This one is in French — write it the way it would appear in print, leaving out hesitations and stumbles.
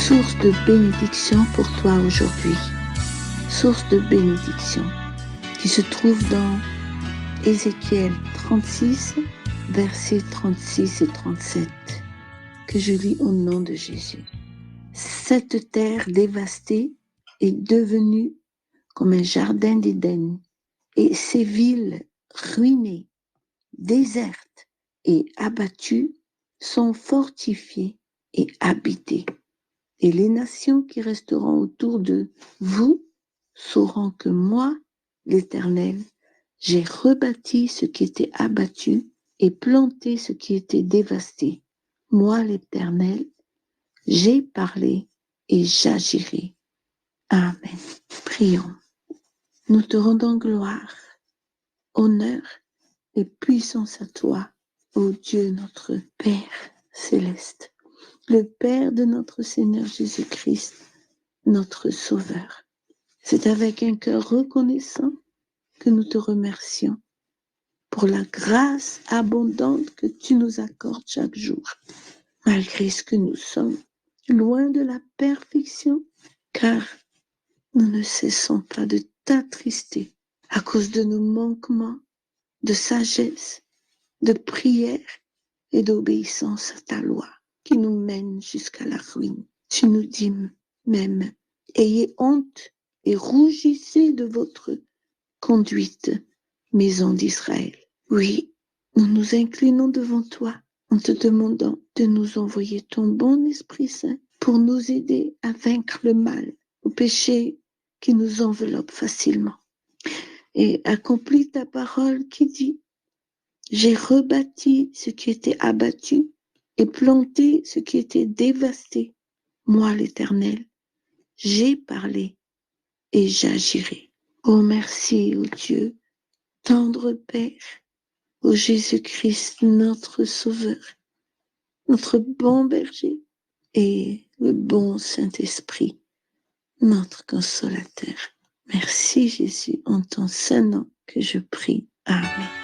source de bénédiction pour toi aujourd'hui. Source de bénédiction qui se trouve dans Ézéchiel 36, versets 36 et 37, que je lis au nom de Jésus. Cette terre dévastée est devenue comme un jardin d'Éden, et ces villes ruinées, désertes et abattues sont fortifiées et habitées. Et les nations qui resteront autour de vous sauront que moi, l'Éternel, j'ai rebâti ce qui était abattu et planté ce qui était dévasté. Moi, l'Éternel, j'ai parlé et j'agirai. Amen. Prions. Nous te rendons gloire, honneur et puissance à toi, ô Dieu notre Père céleste, le Père de notre Seigneur Jésus-Christ, notre Sauveur. C'est avec un cœur reconnaissant que nous te remercions pour la grâce abondante que tu nous accordes chaque jour, malgré ce que nous sommes, loin de la perfection, car nous ne cessons pas de t'attrister à cause de nos manquements de sagesse, de prière et d'obéissance à ta loi qui nous mène jusqu'à la ruine. Tu nous dis même, ayez honte et rougissez de votre conduite, maison d'Israël. Oui, nous nous inclinons devant toi en te demandant de nous envoyer ton bon Esprit Saint pour nous aider à vaincre le mal, le péché qui nous enveloppe facilement. Et accomplis ta parole qui dit, j'ai rebâti ce qui était abattu et planté ce qui était dévasté. Moi, l'Éternel, j'ai parlé et j'agirai. Oh merci, ô Dieu, tendre Père, ô Jésus-Christ, notre Sauveur, notre bon berger et le bon Saint-Esprit, notre consolateur. Merci Jésus, en ton saint nom que je prie. Amen.